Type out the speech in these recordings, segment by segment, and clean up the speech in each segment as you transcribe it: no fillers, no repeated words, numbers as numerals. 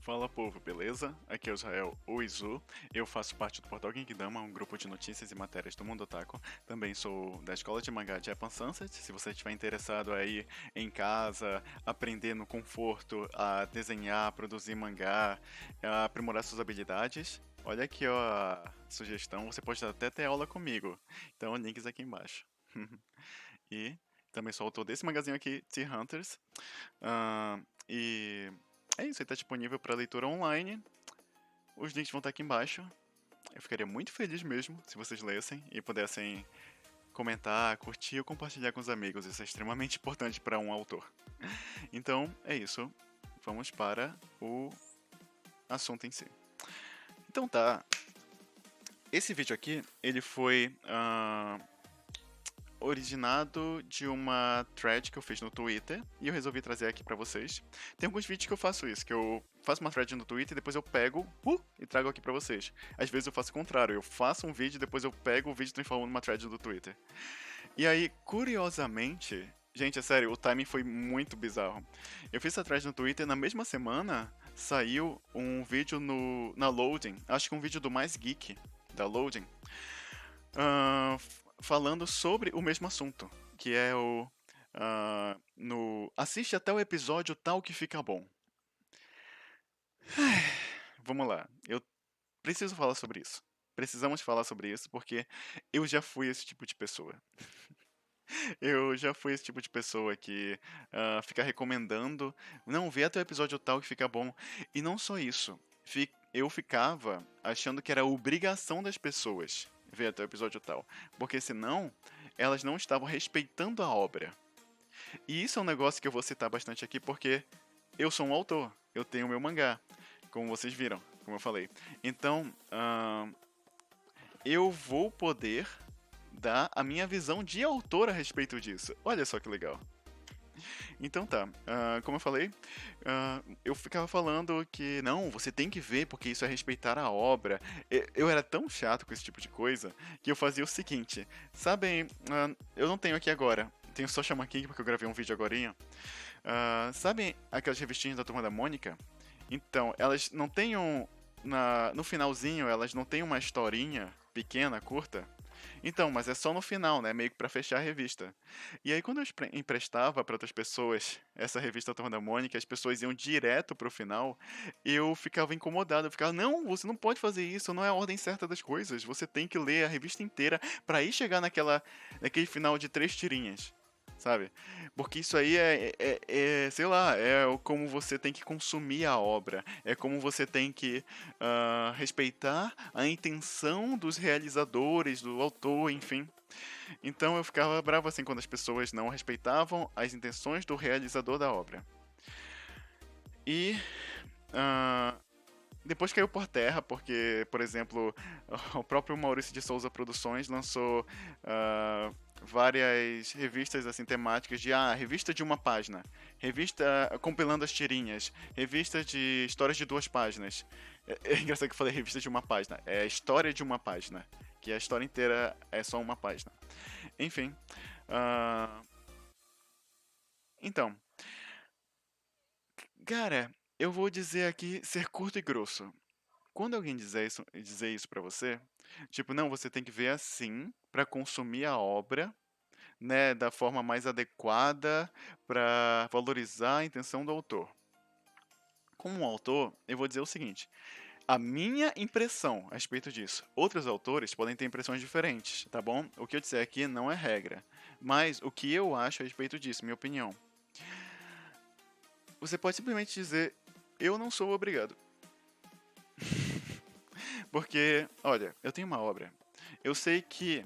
Fala povo, beleza? Aqui é o Israel Oizu, eu faço parte do Portal Genkidama, um grupo de notícias e matérias do mundo otaku. Também sou da escola de mangá Japan Sunset. Se você estiver interessado aí em casa, aprender no conforto a desenhar, produzir mangá, a aprimorar suas habilidades, olha aqui ó, a sugestão, você pode até ter aula comigo. Então, links aqui embaixo. E também sou autor desse magazinho aqui, T-Hunters. E é isso, ele está disponível para leitura online. Os links vão estar aqui embaixo. Eu ficaria muito feliz mesmo se vocês lessem e pudessem comentar, curtir ou compartilhar com os amigos. Isso é extremamente importante para um autor. Então, é isso. Vamos para o assunto em si. Então tá. Esse vídeo aqui, ele foi originado de uma thread que eu fiz no Twitter e eu resolvi trazer aqui pra vocês. Tem alguns vídeos que eu faço isso, que eu faço uma thread no Twitter e depois eu pego e trago aqui pra vocês. Às vezes eu faço o contrário, eu faço um vídeo e depois eu pego o vídeo e transformo numa thread do Twitter. E aí, curiosamente, gente, é sério, o timing foi muito bizarro. Eu fiz essa thread no Twitter e na mesma semana saiu um vídeo na Loading, acho que um vídeo do Mais Geek da Loading, falando sobre o mesmo assunto, que é o no assiste até o episódio tal que fica bom. Vamos lá, eu preciso falar sobre isso. Precisamos falar sobre isso porque eu já fui esse tipo de pessoa. Eu já fui esse tipo de pessoa que fica recomendando, não, vê até o episódio tal que fica bom. E não só isso, eu ficava achando que era obrigação das pessoas ver até o episódio tal, porque senão elas não estavam respeitando a obra. E isso é um negócio que eu vou citar bastante aqui porque eu sou um autor, eu tenho meu mangá, como vocês viram, como eu falei. Então, eu vou poder dar a minha visão de autor a respeito disso. Olha só que legal. Então tá, como eu falei, eu ficava falando que não, você tem que ver porque isso é respeitar a obra. Eu era tão chato com esse tipo de coisa que eu fazia o seguinte: sabem, eu não tenho aqui agora, tenho só Shaman King porque eu gravei um vídeo agorinha. Sabem aquelas revistinhas da Turma da Mônica? Então, elas não têm no finalzinho, elas não têm uma historinha pequena, curta? Então, mas é só no final, né? Meio que pra fechar a revista. E aí, quando eu emprestava pra outras pessoas essa revista Turma da Mônica, as pessoas iam direto pro final, eu ficava incomodado. Eu ficava, não, você não pode fazer isso, não é a ordem certa das coisas. Você tem que ler a revista inteira pra aí chegar naquele final de 3 tirinhas. Sabe? Porque isso aí sei lá, como você tem que consumir a obra, é como você tem que respeitar a intenção dos realizadores, do autor, enfim. Então eu ficava bravo assim quando as pessoas não respeitavam as intenções do realizador da obra. E depois caiu por terra, porque, por exemplo, o próprio Maurício de Souza Produções lançou várias revistas assim temáticas de revista de uma página, revista compilando as tirinhas, revista de histórias de 2 páginas. É engraçado que eu falei revista de uma página, é a história de uma página, que a história inteira é só uma página. Enfim. Então, cara, eu vou dizer aqui ser curto e grosso. Quando alguém dizer isso pra você, tipo, não, você tem que ver assim pra consumir a obra, né, da forma mais adequada pra valorizar a intenção do autor. Como um autor, eu vou dizer o seguinte: a minha impressão a respeito disso. Outros autores podem ter impressões diferentes, tá bom? O que eu disser aqui não é regra, mas o que eu acho a respeito disso, minha opinião. Você pode simplesmente dizer: eu não sou obrigado. Porque, olha, eu tenho uma obra. Eu sei que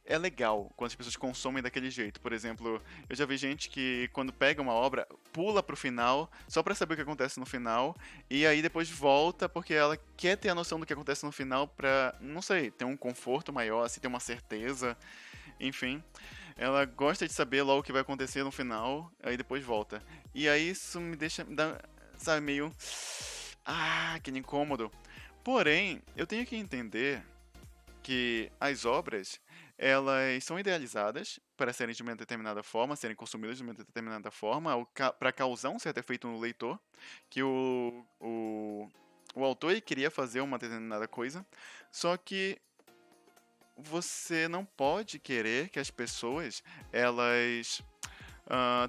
é legal quando as pessoas consomem daquele jeito. Por exemplo, eu já vi gente que quando pega uma obra, pula pro final só pra saber o que acontece no final e aí depois volta porque ela quer ter a noção do que acontece no final pra, não sei, ter um conforto maior, assim, ter uma certeza, enfim. Ela gosta de saber logo o que vai acontecer no final, aí depois volta. E aí isso me dá, sabe, meio aquele incômodo. Porém, eu tenho que entender que as obras elas são idealizadas para serem de uma determinada forma, serem consumidas de uma determinada forma, para causar um certo efeito no leitor, que o autor ele queria fazer uma determinada coisa, só que você não pode querer que as pessoas elas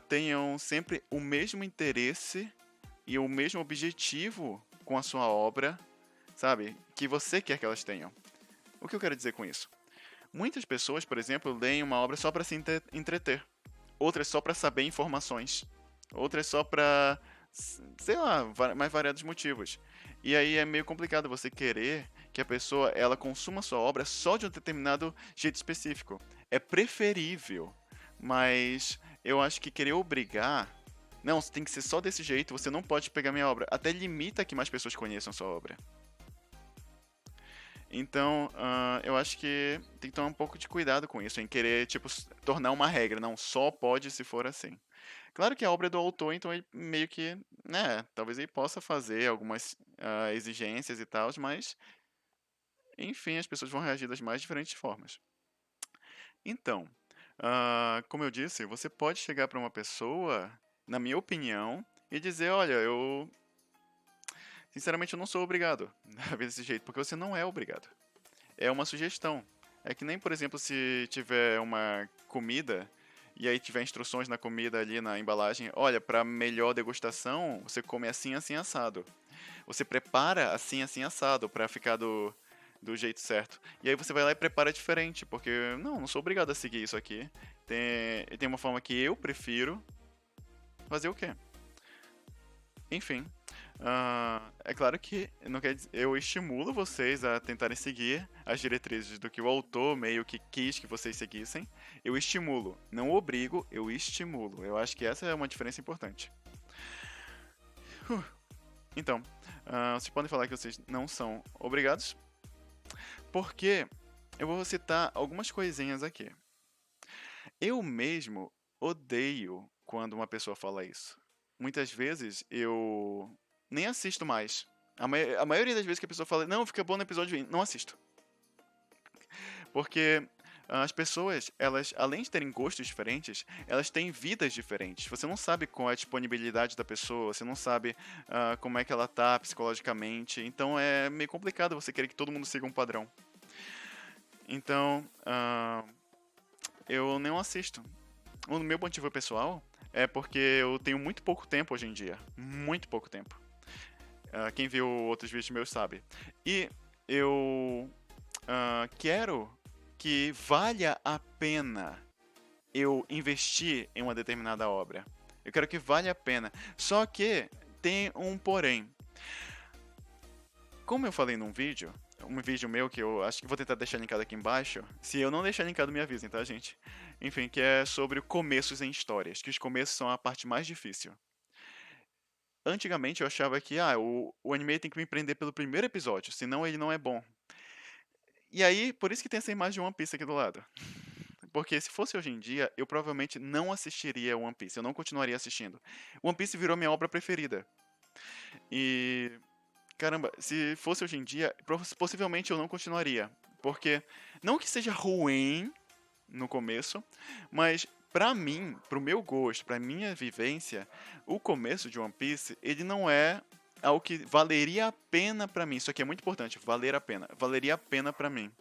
tenham sempre o mesmo interesse e o mesmo objetivo com a sua obra, sabe? Que você quer que elas tenham. O que eu quero dizer com isso? Muitas pessoas, por exemplo, leem uma obra só para se entreter, outras só para saber informações, outras só para, sei lá, mais variados motivos. E aí é meio complicado você querer que a pessoa ela consuma sua obra só de um determinado jeito específico. É preferível, mas eu acho que querer obrigar, não, tem que ser só desse jeito, você não pode pegar minha obra, até limita que mais pessoas conheçam sua obra. Então, eu acho que tem que tomar um pouco de cuidado com isso, em querer, tipo, tornar uma regra. Não, só pode se for assim. Claro que a obra é do autor, então ele meio que, né, talvez ele possa fazer algumas exigências e tal, mas, enfim, as pessoas vão reagir das mais diferentes formas. Então, como eu disse, você pode chegar para uma pessoa, na minha opinião, e dizer, olha, sinceramente, eu não sou obrigado a ver desse jeito, porque você não é obrigado. É uma sugestão. É que nem, por exemplo, se tiver uma comida e aí tiver instruções na comida ali na embalagem, olha, para melhor degustação, você come assim, assim, assado. Você prepara assim, assim, assado para ficar do jeito certo. E aí você vai lá e prepara diferente, porque não sou obrigado a seguir isso aqui. Tem uma forma que eu prefiro fazer o quê? Enfim, é claro que não quer dizer, eu estimulo vocês a tentarem seguir as diretrizes do que o autor meio que quis que vocês seguissem. Eu estimulo, não obrigo, eu estimulo. Eu acho que essa é uma diferença importante. Então, vocês podem falar que vocês não são obrigados, porque eu vou citar algumas coisinhas aqui. Eu mesmo odeio quando uma pessoa fala isso. Muitas vezes eu nem assisto mais. A maioria das vezes que a pessoa fala, não, fica bom no episódio 20, não assisto. Porque as pessoas, elas, além de terem gostos diferentes, elas têm vidas diferentes. Você não sabe qual é a disponibilidade da pessoa, você não sabe como é que ela tá psicologicamente. Então é meio complicado você querer que todo mundo siga um padrão. Então, eu não assisto. O meu motivo pessoal é porque eu tenho muito pouco tempo hoje em dia. Muito pouco tempo. Quem viu outros vídeos meus sabe. E eu quero que valha a pena eu investir em uma determinada obra. Eu quero que valha a pena. Só que tem um porém. Como eu falei num vídeo, um vídeo meu que eu acho que vou tentar deixar linkado aqui embaixo. Se eu não deixar linkado, me avisem, tá, gente? Enfim, que é sobre começos em histórias, que os começos são a parte mais difícil. Antigamente eu achava que o anime tem que me prender pelo primeiro episódio, senão ele não é bom. E aí, por isso que tem essa imagem de One Piece aqui do lado. Porque se fosse hoje em dia, eu provavelmente não assistiria One Piece, eu não continuaria assistindo. One Piece virou minha obra preferida. E caramba, se fosse hoje em dia, possivelmente eu não continuaria. Porque, não que seja ruim no começo, mas pra mim, pro meu gosto, pra minha vivência, o começo de One Piece, ele não é algo que valeria a pena pra mim. Isso aqui é muito importante, valer a pena. Valeria a pena pra mim.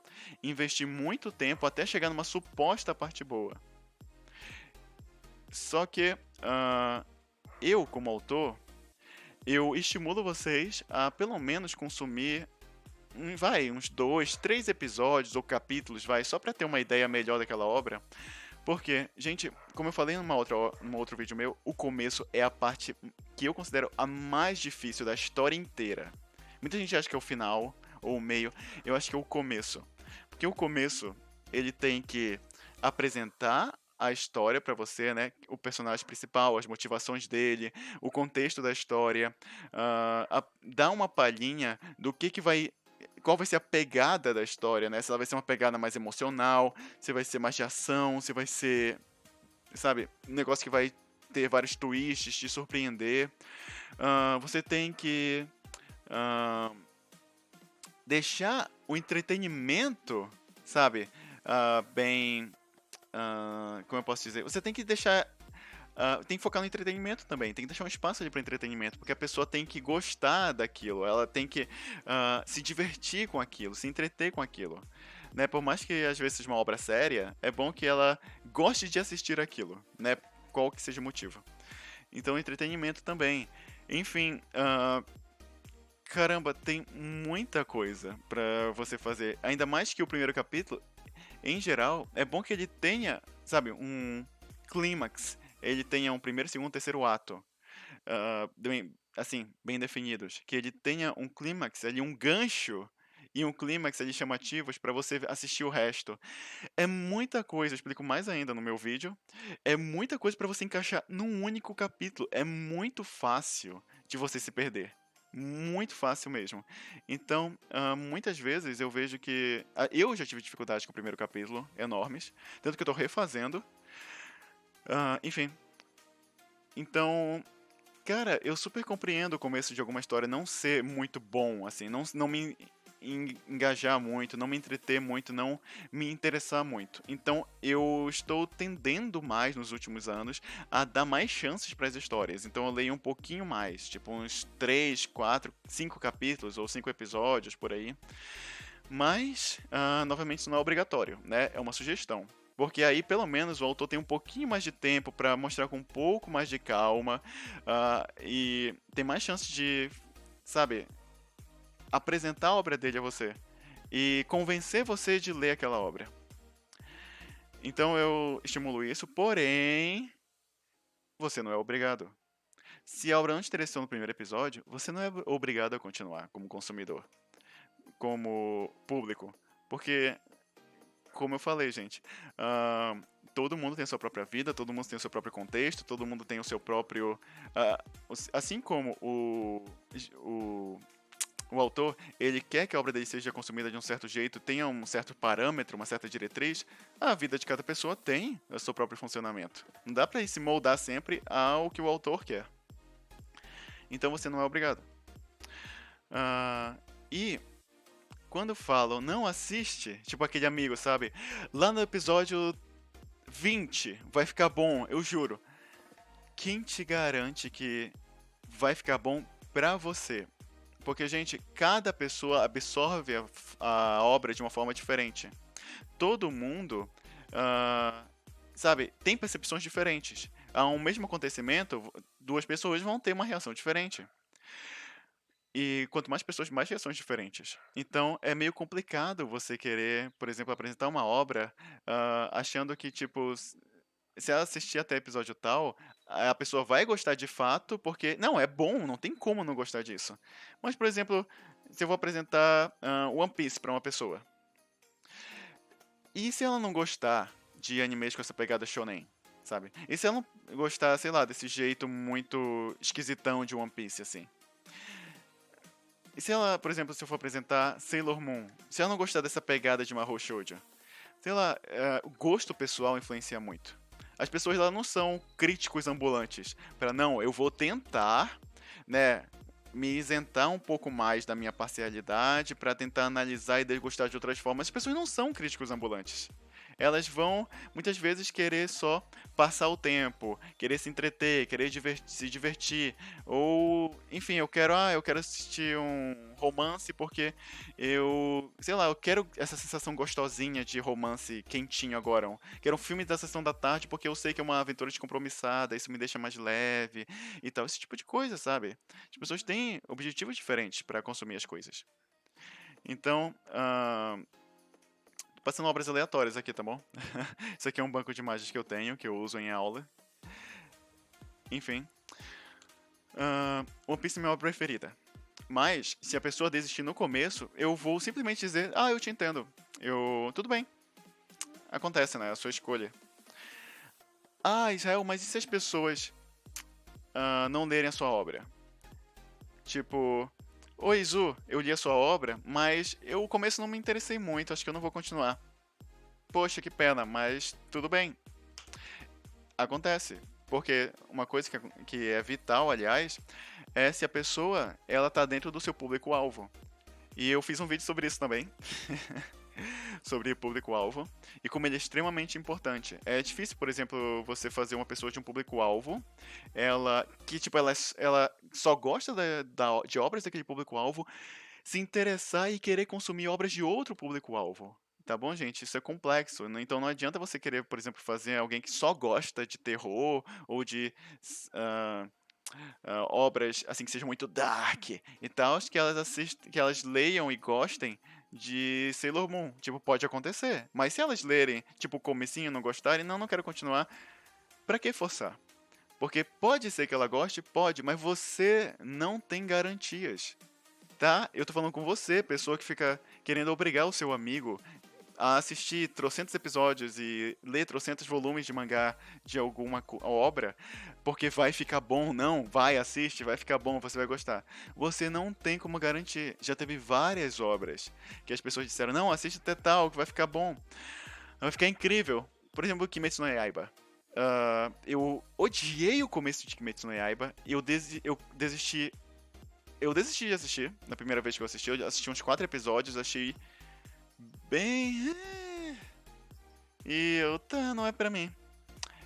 Investir muito tempo até chegar numa suposta parte boa. Só que, eu, como autor, eu estimulo vocês a pelo menos consumir uns 2, 3 episódios ou capítulos, só pra ter uma ideia melhor daquela obra. Porque, gente, como eu falei num outro vídeo meu, o começo é a parte que eu considero a mais difícil da história inteira. Muita gente acha que é o final ou o meio, eu acho que é o começo. Porque o começo, ele tem que apresentar a história pra você, né? O personagem principal, as motivações dele, o contexto da história, dar uma palhinha do que vai qual vai ser a pegada da história, né? Se ela vai ser uma pegada mais emocional, se vai ser mais de ação, se vai ser, sabe, um negócio que vai ter vários twists, te surpreender. Você tem que deixar o entretenimento, sabe, bem. Como eu posso dizer? Você tem que deixar. Tem que focar no entretenimento também, tem que deixar um espaço ali para entretenimento, porque a pessoa tem que gostar daquilo, ela tem que se divertir com aquilo, se entreter com aquilo. Né? Por mais que às vezes seja uma obra séria, é bom que ela goste de assistir aquilo, né? Qual que seja o motivo. Então, entretenimento também. Enfim, caramba, tem muita coisa pra você fazer. Ainda mais que o primeiro capítulo, em geral, é bom que ele tenha, sabe, um clímax. Ele tenha um primeiro, segundo, terceiro ato. Assim, bem definidos. Que ele tenha um clímax ali, um gancho e um clímax ali chamativos pra você assistir o resto. É muita coisa, eu explico mais ainda no meu vídeo. É muita coisa pra você encaixar num único capítulo. É muito fácil de você se perder. Muito fácil mesmo. Então, muitas vezes eu vejo que. Eu já tive dificuldade com o primeiro capítulo, enormes. Tanto que eu tô refazendo. Enfim. Então, cara, eu super compreendo o começo de alguma história não ser muito bom, assim, não me engajar muito, não me entreter muito, não me interessar muito. Então, eu estou tendendo mais nos últimos anos a dar mais chances para as histórias. Então, eu leio um pouquinho mais, tipo uns 3, 4, 5 capítulos ou 5 episódios por aí. Mas, novamente, isso não é obrigatório, né? É uma sugestão. Porque aí, pelo menos, o autor tem um pouquinho mais de tempo para mostrar com um pouco mais de calma e tem mais chance de, sabe, apresentar a obra dele a você e convencer você de ler aquela obra. Então eu estimulo isso, porém, você não é obrigado. Se a obra não te interessou no primeiro episódio, você não é obrigado a continuar como consumidor, como público. Porque como eu falei, gente, todo mundo tem a sua própria vida, todo mundo tem o seu próprio contexto, todo mundo tem o seu próprio. Assim como o autor, ele quer que a obra dele seja consumida de um certo jeito, tenha um certo parâmetro, uma certa diretriz, a vida de cada pessoa tem o seu próprio funcionamento. Não dá pra se moldar sempre ao que o autor quer. Então você não é obrigado. E quando falam, não assiste, tipo aquele amigo, sabe? Lá no episódio 20 vai ficar bom, eu juro. Quem te garante que vai ficar bom pra você? Porque, gente, cada pessoa absorve a obra de uma forma diferente. Todo mundo, sabe, tem percepções diferentes. A um mesmo acontecimento, duas pessoas vão ter uma reação diferente. E quanto mais pessoas, mais reações diferentes. Então é meio complicado você querer, por exemplo, apresentar uma obra achando que, tipo, se ela assistir até episódio tal, a pessoa vai gostar de fato, porque. Não, é bom, não tem como não gostar disso. Mas, por exemplo, se eu vou apresentar One Piece pra uma pessoa. E se ela não gostar de animes com essa pegada shonen? Sabe? E se ela não gostar, sei lá, desse jeito muito esquisitão de One Piece, assim? E se ela, por exemplo, se eu for apresentar Sailor Moon, se ela não gostar dessa pegada de Mahou Shoujo, sei lá, o gosto pessoal influencia muito. As pessoas lá não são críticos ambulantes. Para não, eu vou tentar, né, me isentar um pouco mais da minha parcialidade para tentar analisar e degustar de outras formas. As pessoas não são críticos ambulantes. Elas vão muitas vezes querer só passar o tempo, querer se entreter, querer se divertir, ou enfim, eu quero assistir um romance porque sei lá, eu quero essa sensação gostosinha de romance quentinho agora. Quero um filme da sessão da tarde porque eu sei que é uma aventura descompromissada, isso me deixa mais leve e tal, esse tipo de coisa, sabe? As pessoas têm objetivos diferentes para consumir as coisas. Então, passando obras aleatórias aqui, tá bom? Isso aqui é um banco de imagens que eu tenho, que eu uso em aula. Enfim. One Piece é minha obra preferida. Mas, se a pessoa desistir no começo, eu vou simplesmente dizer, eu te entendo. Tudo bem. Acontece, né? É a sua escolha. Israel, mas e se as pessoas não lerem a sua obra? Tipo, oi, Zu, eu li a sua obra, mas o começo não me interessei muito, acho que eu não vou continuar. Poxa, que pena, mas tudo bem. Acontece. Porque uma coisa que é vital, aliás, é se a pessoa ela tá dentro do seu público-alvo. E eu fiz um vídeo sobre isso também. sobre público-alvo e como ele é extremamente importante. É difícil, por exemplo, você fazer uma pessoa de um público-alvo, ela que tipo ela só gosta de obras daquele público-alvo, se interessar e querer consumir obras de outro público-alvo. Tá bom, gente? Isso é complexo, né? Então não adianta você querer, por exemplo, fazer alguém que só gosta de terror ou de ah, obras assim que sejam muito dark e tal, que elas assistam, que elas leiam e gostem de Sailor Moon. Tipo, pode acontecer. Mas se elas lerem, tipo, o comecinho e não gostarem, não quero continuar, pra que forçar? Porque pode ser que ela goste, pode, mas você não tem garantias, tá? Eu tô falando com você, pessoa que fica querendo obrigar o seu amigo a assistir trocentos episódios e ler trocentos volumes de mangá de alguma obra, porque vai ficar bom, não, vai, assiste, vai ficar bom, você vai gostar. Você não tem como garantir. Já teve várias obras que as pessoas disseram, não, assiste até tal, que vai ficar bom, vai ficar incrível. Por exemplo, Kimetsu no Yaiba. Eu odiei o começo de Kimetsu no Yaiba e eu desisti de assistir na primeira vez que eu assisti uns 4 episódios, achei bem. E eu, tá, não é pra mim.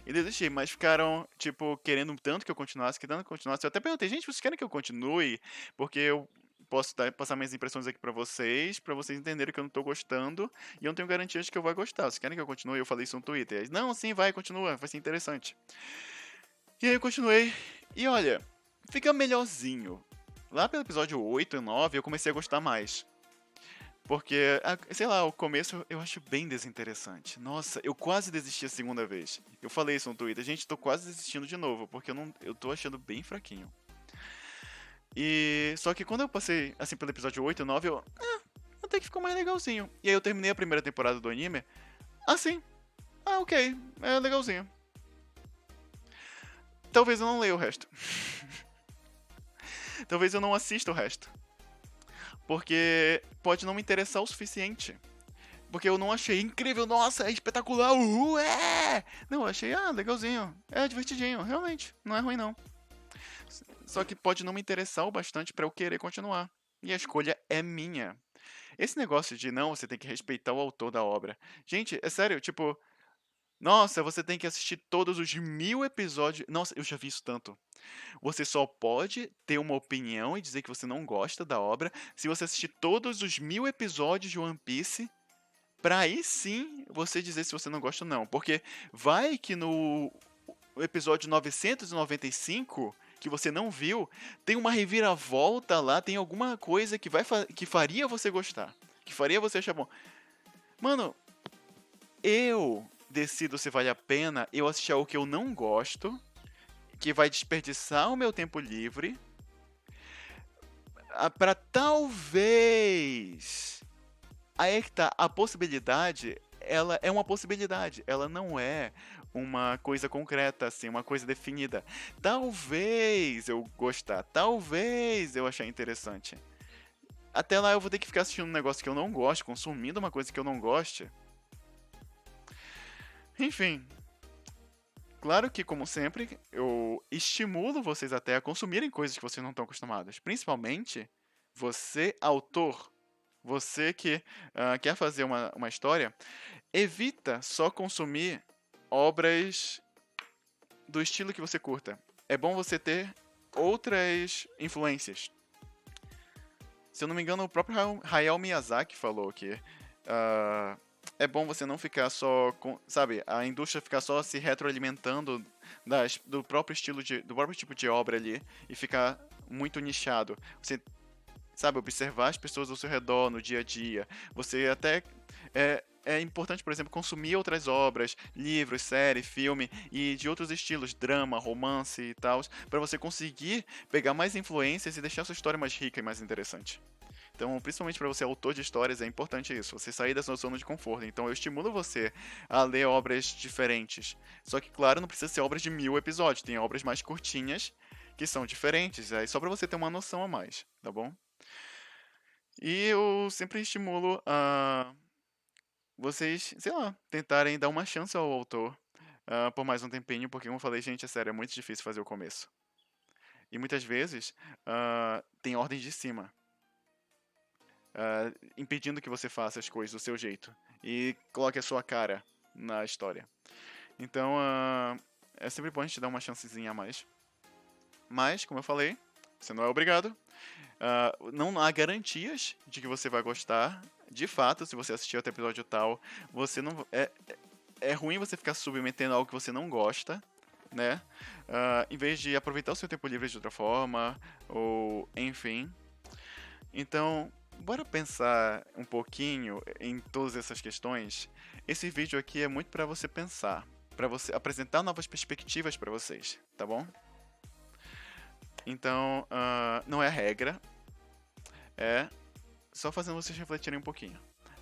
E desisti, mas ficaram, tipo, querendo tanto que eu continuasse, que tanto que eu continuasse. Eu até perguntei, gente, vocês querem que eu continue? Porque eu posso passar minhas impressões aqui pra vocês entenderem que eu não tô gostando e eu não tenho garantia de que eu vou gostar. Vocês querem que eu continue? Eu falei isso no Twitter. Eles, não, sim, vai, continua, vai ser interessante. E aí eu continuei, e olha, fica melhorzinho. Lá pelo episódio 8 e 9 eu comecei a gostar mais. Porque, sei lá, o começo eu acho bem desinteressante. Nossa, eu quase desisti a segunda vez. Eu falei isso no Twitter. Gente, tô quase desistindo de novo, porque eu tô achando bem fraquinho. E só que quando eu passei, assim, pelo episódio 8 e 9, até que ficou mais legalzinho. E aí eu terminei a primeira temporada do anime, assim, ok, é legalzinho. Talvez eu não leia o resto. Talvez eu não assista o resto. Porque pode não me interessar o suficiente. Porque eu não achei incrível, nossa, é espetacular, uhul, é! Não, eu achei, legalzinho, é divertidinho, realmente, não é ruim não. Só que pode não me interessar o bastante pra eu querer continuar. E a escolha é minha. Esse negócio de não, você tem que respeitar o autor da obra. Gente, é sério, tipo, nossa, você tem que assistir todos os 1000 episódios. Nossa, eu já vi isso tanto. Você só pode ter uma opinião e dizer que você não gosta da obra se você assistir todos os 1000 episódios de One Piece. Pra aí sim você dizer se você não gosta ou não. Porque vai que no episódio 995, que você não viu, tem uma reviravolta lá, tem alguma coisa que, que faria você gostar. Que faria você achar bom. Mano, eu decido se vale a pena eu assistir algo que eu não gosto, que vai desperdiçar o meu tempo livre, pra talvez. Aí é que tá, a possibilidade, ela é uma possibilidade, ela não é uma coisa concreta, assim, uma coisa definida. Talvez eu gostar, talvez eu achar interessante. Até lá eu vou ter que ficar assistindo um negócio que eu não gosto, consumindo uma coisa que eu não goste. Enfim, claro que, como sempre, eu estimulo vocês até a consumirem coisas que vocês não estão acostumados. Principalmente você, autor. Você que quer fazer uma história, evita só consumir obras do estilo que você curta. É bom você ter outras influências. Se eu não me engano, o próprio Hayao Miyazaki falou que é bom você não ficar só com, sabe, a indústria ficar só se retroalimentando do próprio estilo do próprio tipo de obra ali e ficar muito nichado. Você, sabe, observar as pessoas ao seu redor no dia a dia. Você até é importante, por exemplo, consumir outras obras, livros, série, filme e de outros estilos, drama, romance e tal, para você conseguir pegar mais influências e deixar a sua história mais rica e mais interessante. Então, principalmente para você, autor de histórias, é importante isso, você sair da sua zona de conforto. Então, eu estimulo você a ler obras diferentes. Só que, claro, não precisa ser obras de 1000 episódios, tem obras mais curtinhas que são diferentes, aí só para você ter uma noção a mais, tá bom? E eu sempre estimulo a vocês, sei lá, tentarem dar uma chance ao autor por mais um tempinho, porque, como eu falei, gente, é sério, é muito difícil fazer o começo. E muitas vezes tem ordens de cima. impedindo que você faça as coisas do seu jeito e coloque a sua cara na história. Então, é sempre bom a gente dar uma chancezinha a mais. Mas, como eu falei, você não é obrigado. Não há garantias de que você vai gostar. De fato, se você assistir até o episódio tal, você não. É ruim você ficar submetendo algo que você não gosta, né? Em vez de aproveitar o seu tempo livre de outra forma, ou enfim. Então, bora pensar um pouquinho em todas essas questões. Esse vídeo aqui é muito para você pensar, para você apresentar novas perspectivas para vocês, tá bom? Então, não é regra, é só fazendo vocês refletirem um pouquinho.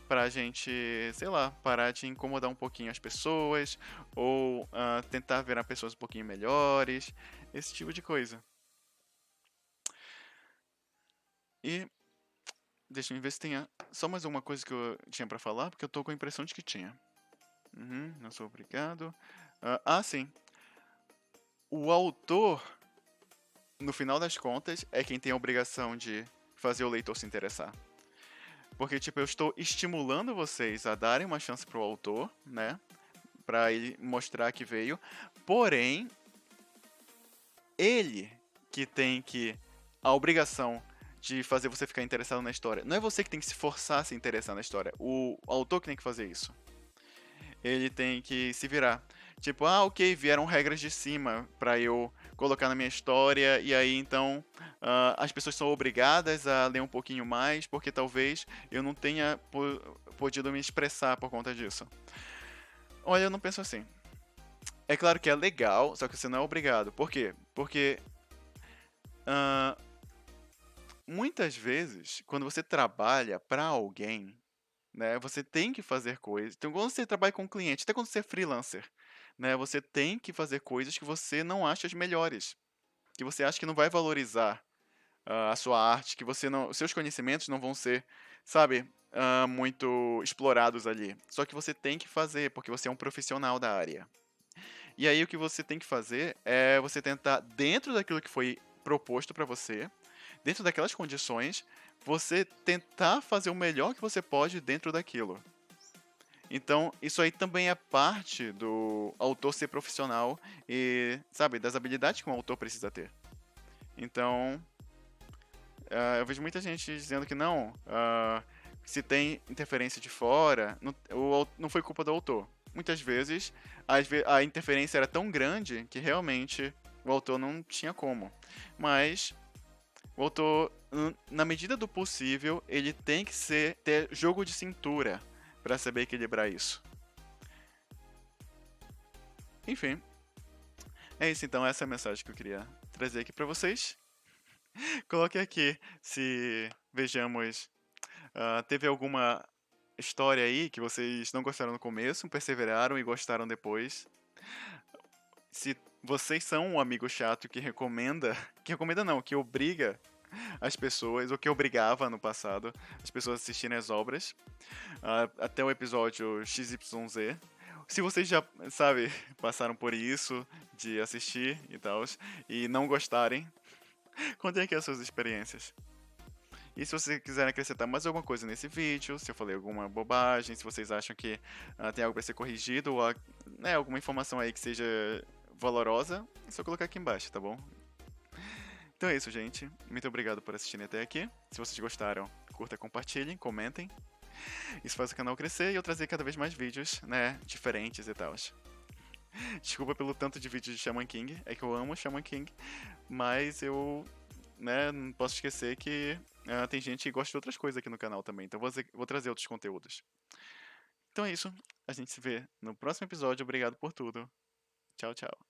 Pra gente, sei lá, parar de incomodar um pouquinho as pessoas, ou tentar ver as pessoas um pouquinho melhores, esse tipo de coisa. E deixa eu ver se tem só mais alguma coisa que eu tinha pra falar, porque eu tô com a impressão de que tinha. Não sou obrigado. Sim. O autor, no final das contas, é quem tem a obrigação de fazer o leitor se interessar. Porque, tipo, eu estou estimulando vocês a darem uma chance pro autor, né? Pra ele mostrar que veio. Porém, ele que tem a obrigação de fazer você ficar interessado na história. Não é você que tem que se forçar a se interessar na história. O autor que tem que fazer isso. Ele tem que se virar. Tipo, ok, vieram regras de cima pra eu colocar na minha história, e aí então as pessoas são obrigadas a ler um pouquinho mais, porque talvez eu não tenha podido me expressar por conta disso. Olha, eu não penso assim. É claro que é legal, só que você não é obrigado. Por quê? Porque ah, muitas vezes, quando você trabalha pra alguém, né, você tem que fazer coisas. Então, quando você trabalha com um cliente, até quando você é freelancer, né, você tem que fazer coisas que você não acha as melhores, que você acha que não vai valorizar a sua arte, que você não, seus conhecimentos não vão ser, sabe, muito explorados ali. Só que você tem que fazer, porque você é um profissional da área. E aí o que você tem que fazer é você tentar, dentro daquilo que foi proposto para você, dentro daquelas condições, você tentar fazer o melhor que você pode dentro daquilo. Então, isso aí também é parte do autor ser profissional e, sabe, das habilidades que um autor precisa ter. Então, eu vejo muita gente dizendo que não, se tem interferência de fora, não foi culpa do autor. Muitas vezes, a interferência era tão grande que realmente o autor não tinha como. Mas o autor, na medida do possível, ele tem que ter jogo de cintura para saber equilibrar isso. Enfim, é isso então, essa é a mensagem que eu queria trazer aqui para vocês. Coloque aqui se vejamos, teve alguma história aí que vocês não gostaram no começo, perseveraram e gostaram depois. Se vocês são um amigo chato que recomenda, que recomenda não, que obriga as pessoas, ou que obrigava no passado, as pessoas a assistirem as obras, até o episódio XYZ. Se vocês já, sabe, passaram por isso, de assistir e tal, e não gostarem, contem aqui as suas experiências. E se vocês quiserem acrescentar mais alguma coisa nesse vídeo, se eu falei alguma bobagem, se vocês acham que tem algo para ser corrigido, ou né, alguma informação aí que seja valorosa, é só colocar aqui embaixo, tá bom? Então é isso, gente. Muito obrigado por assistirem até aqui. Se vocês gostaram, curta, compartilhem, comentem. Isso faz o canal crescer e eu trazer cada vez mais vídeos, né, diferentes e tal. Desculpa pelo tanto de vídeos de Shaman King, é que eu amo Shaman King, mas eu, né, não posso esquecer que tem gente que gosta de outras coisas aqui no canal também, então vou trazer outros conteúdos. Então é isso, a gente se vê no próximo episódio, obrigado por tudo. Tchau, tchau.